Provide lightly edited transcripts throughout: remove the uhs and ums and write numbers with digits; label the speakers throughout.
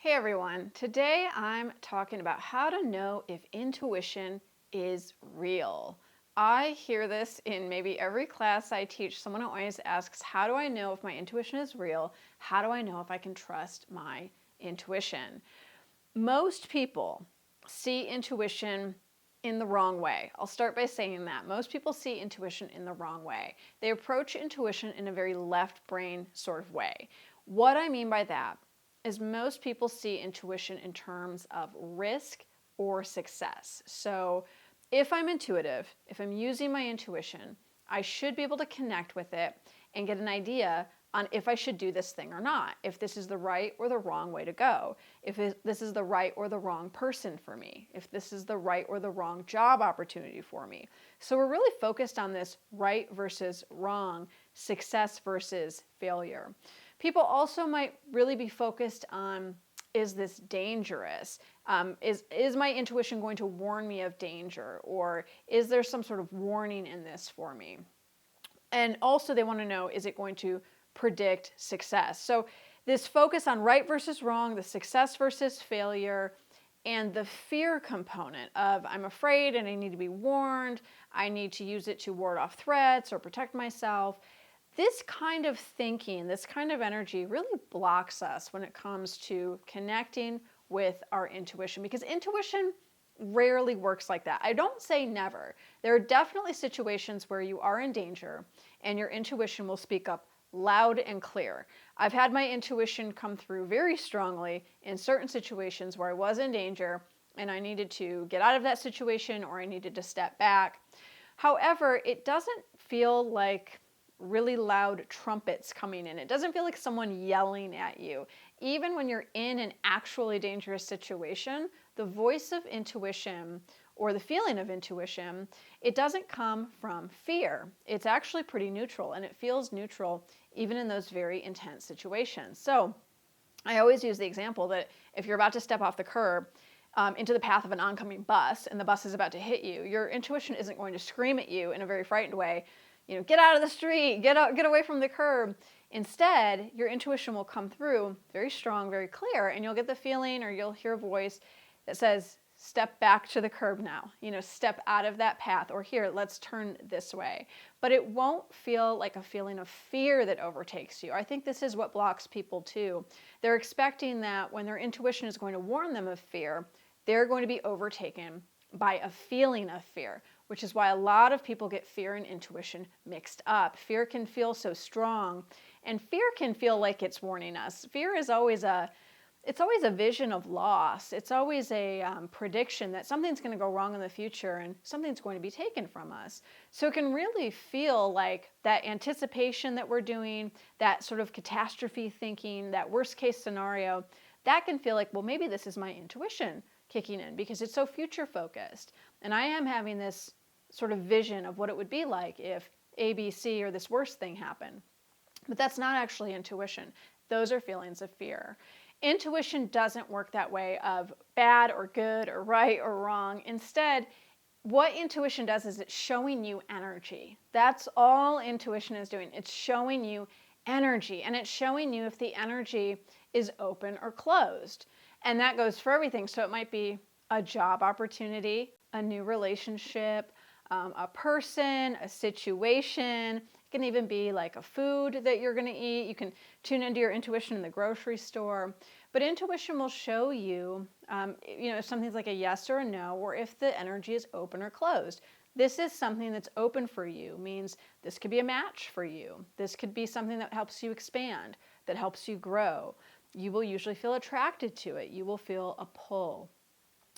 Speaker 1: Hey everyone, today I'm talking about how to know if intuition is real. I hear this in maybe every class I teach. Someone always asks, how do I know if my intuition is real? How do I know if I can trust my intuition? Most people see intuition in the wrong way. I'll start by saying that. Most people see intuition in the wrong way. They approach intuition in a very left brain sort of way. What I mean by that is most people see intuition in terms of risk or success. So if I'm intuitive, if I'm using my intuition, I should be able to connect with it and get an idea on if I should do this thing or not, if this is the right or the wrong way to go, if this is the right or the wrong person for me, if this is the right or the wrong job opportunity for me. So we're really focused on this right versus wrong, success versus failure. People also might really be focused on, is this dangerous? Is my intuition going to warn me of danger? Or is there some sort of warning in this for me? And also they want to know, is it going to predict success? So this focus on right versus wrong, the success versus failure, and the fear component of I'm afraid and I need to be warned, I need to use it to ward off threats or protect myself. This kind of thinking, this kind of energy really blocks us when it comes to connecting with our intuition, because intuition rarely works like that. I don't say never. There are definitely situations where you are in danger and your intuition will speak up loud and clear. I've had my intuition come through very strongly in certain situations where I was in danger and I needed to get out of that situation or I needed to step back. However, it doesn't feel like really loud trumpets coming in. It doesn't feel like someone yelling at you. Even when you're in an actually dangerous situation, the voice of intuition or the feeling of intuition, it doesn't come from fear. It's actually pretty neutral, and it feels neutral even in those very intense situations. So I always use the example that if you're about to step off the curb into the path of an oncoming bus and the bus is about to hit you, your intuition isn't going to scream at you in a very frightened way, get out of the street, get away from the curb. Instead, your intuition will come through very strong, very clear, and you'll get the feeling or you'll hear a voice that says, step back to the curb now, step out of that path, or here, let's turn this way. But it won't feel like a feeling of fear that overtakes you. I think this is what blocks people too. They're expecting that when their intuition is going to warn them of fear, they're going to be overtaken by a feeling of fear, which is why a lot of people get fear and intuition mixed up. Fear can feel so strong, and fear can feel like it's warning us. Fear is always a vision of loss. It's always a prediction that something's going to go wrong in the future and something's going to be taken from us. So it can really feel like that anticipation that we're doing, that sort of catastrophe thinking, that worst case scenario, that can feel like, well, maybe this is my intuition kicking in because it's so future focused. And I am having this sort of vision of what it would be like if A, B, C, or this worst thing happened. But that's not actually intuition. Those are feelings of fear. Intuition doesn't work that way of bad or good or right or wrong. Instead, what intuition does is it's showing you energy. That's all intuition is doing. It's showing you energy, and it's showing you if the energy is open or closed. And that goes for everything. So it might be a job opportunity, a new relationship, a person, a situation. It can even be like a food that you're going to eat. You can tune into your intuition in the grocery store. But intuition will show you, if something's like a yes or a no, or if the energy is open or closed. This is something that's open for you, means this could be a match for you. This could be something that helps you expand, that helps you grow. You will usually feel attracted to it. You will feel a pull.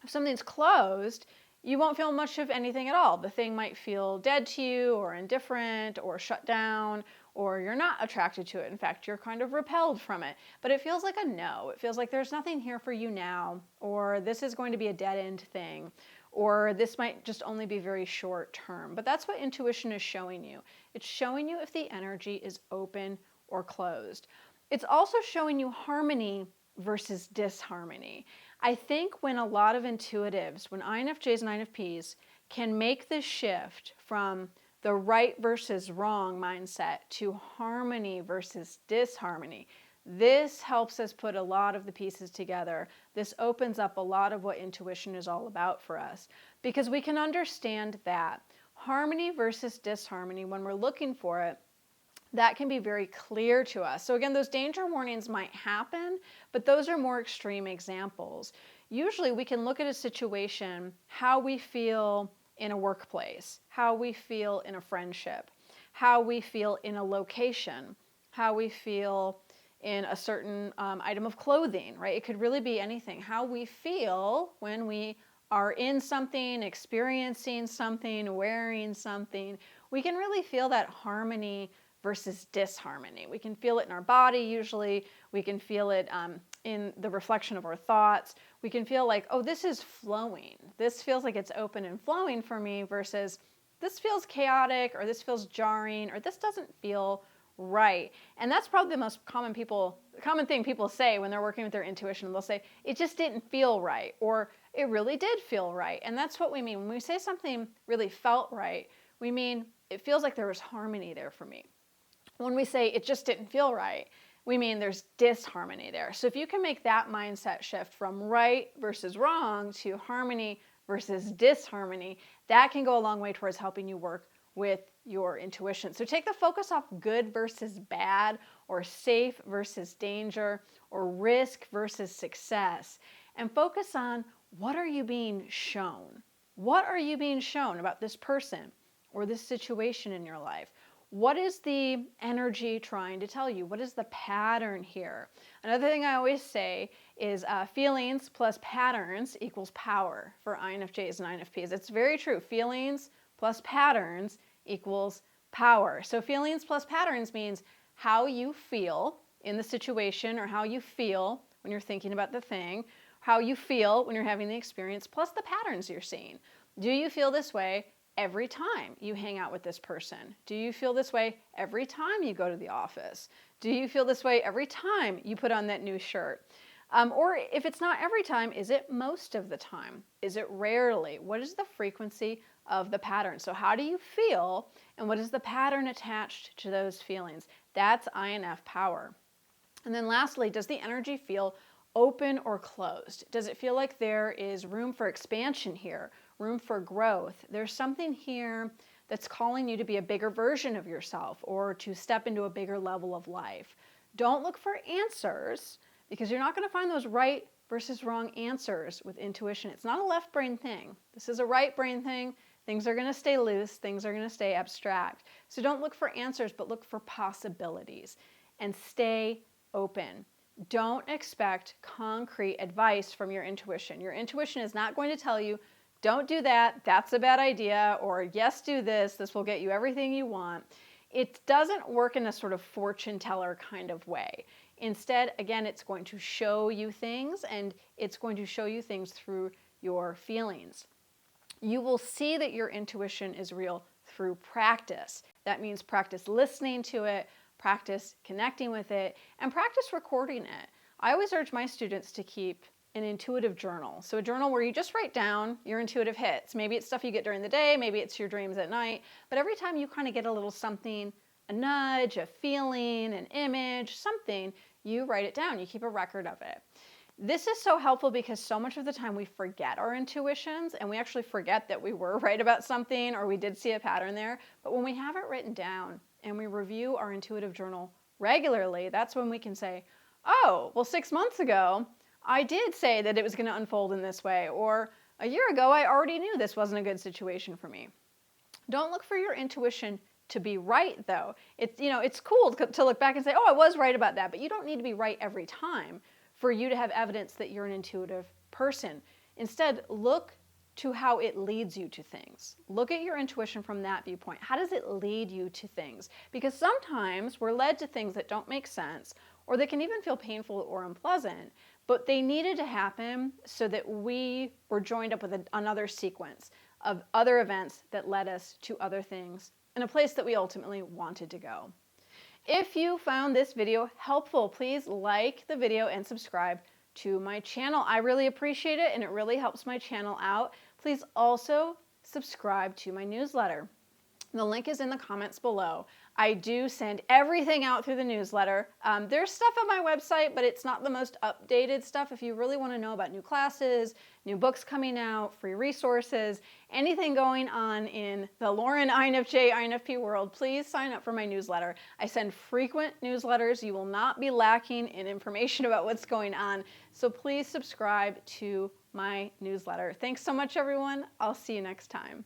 Speaker 1: If something's closed, you won't feel much of anything at all. The thing might feel dead to you or indifferent or shut down, or you're not attracted to it. In fact, you're kind of repelled from it. But it feels like a no. It feels like there's nothing here for you now, or this is going to be a dead-end thing, or this might just only be very short term. But that's what intuition is showing you. It's showing you if the energy is open or closed. It's also showing you harmony versus disharmony. I think when a lot of intuitives, when INFJs and INFPs can make this shift from the right versus wrong mindset to harmony versus disharmony, This helps us put a lot of the pieces together. This opens up a lot of what intuition is all about for us, because we can understand that harmony versus disharmony, when we're looking for it, that can be very clear to us. So again, those danger warnings might happen, but those are more extreme examples. Usually we can look at a situation, how we feel in a workplace, how we feel in a friendship, how we feel in a location, how we feel in a certain item of clothing, right? It could really be anything. How we feel when we are in something, experiencing something, wearing something. We can really feel that harmony versus disharmony. We can feel it in our body usually. We can feel it in the reflection of our thoughts. We can feel like, oh, this is flowing. This feels like it's open and flowing for me versus this feels chaotic, or this feels jarring, or this doesn't feel right. And that's probably the most common thing people say when they're working with their intuition. They'll say, it just didn't feel right, or it really did feel right. And that's what we mean. When we say something really felt right, we mean it feels like there was harmony there for me. When we say it just didn't feel right, we mean there's disharmony there. So if you can make that mindset shift from right versus wrong to harmony versus disharmony, that can go a long way towards helping you work with your intuition. So take the focus off good versus bad, or safe versus danger, or risk versus success, and focus on, what are you being shown? What are you being shown about this person or this situation in your life? What is the energy trying to tell you? What is the pattern here? Another thing I always say is feelings plus patterns equals power for INFJs and INFPs. It's very true. Feelings plus patterns equals power. So feelings plus patterns means how you feel in the situation, or how you feel when you're thinking about the thing, how you feel when you're having the experience, plus the patterns you're seeing. Do you feel this way every time you hang out with this person? Do you feel this way every time you go to the office? Do you feel this way every time you put on that new shirt? Or if it's not every time, is it most of the time? Is it rarely? What is the frequency of the pattern? So how do you feel, and what is the pattern attached to those feelings? That's INF power. And then lastly, does the energy feel open or closed? Does it feel like there is room for expansion here, room for growth? There's something here that's calling you to be a bigger version of yourself, or to step into a bigger level of life. Don't look for answers, because you're not going to find those right versus wrong answers with intuition. It's not a left brain thing. This is a right brain thing. Things are going to stay loose. Things are going to stay abstract. So don't look for answers, but look for possibilities, and stay open. Don't expect concrete advice from your intuition. Your intuition is not going to tell you, don't do that, that's a bad idea, or yes, do this, this will get you everything you want. It doesn't work in a sort of fortune teller kind of way. Instead, again, it's going to show you things, and it's going to show you things through your feelings. You will see that your intuition is real through practice. That means practice listening to it, practice connecting with it, and practice recording it. I always urge my students to keep an intuitive journal. So a journal where you just write down your intuitive hits. Maybe it's stuff you get during the day, maybe it's your dreams at night, but every time you kind of get a little something, a nudge, a feeling, an image, something, you write it down. You keep a record of it. This is so helpful because so much of the time we forget our intuitions, and we actually forget that we were right about something, or we did see a pattern there. But when we have it written down and we review our intuitive journal regularly, that's when we can say, oh, well, 6 months ago, I did say that it was going to unfold in this way, or a year ago, I already knew this wasn't a good situation for me. Don't look for your intuition to be right, though. It's cool to look back and say, oh, I was right about that, but you don't need to be right every time for you to have evidence that you're an intuitive person. Instead, look to how it leads you to things. Look at your intuition from that viewpoint. How does it lead you to things? Because sometimes we're led to things that don't make sense, or they can even feel painful or unpleasant, but they needed to happen so that we were joined up with another sequence of other events that led us to other things in a place that we ultimately wanted to go. If you found this video helpful, please like the video and subscribe to my channel. I really appreciate it, and it really helps my channel out. Please also subscribe to my newsletter. The link is in the comments below. I do send everything out through the newsletter. There's stuff on my website, but it's not the most updated stuff. If you really want to know about new classes, new books coming out, free resources, anything going on in the Lauren INFJ, INFP world, please sign up for my newsletter. I send frequent newsletters. You will not be lacking in information about what's going on. So please subscribe to my newsletter. Thanks so much, everyone. I'll see you next time.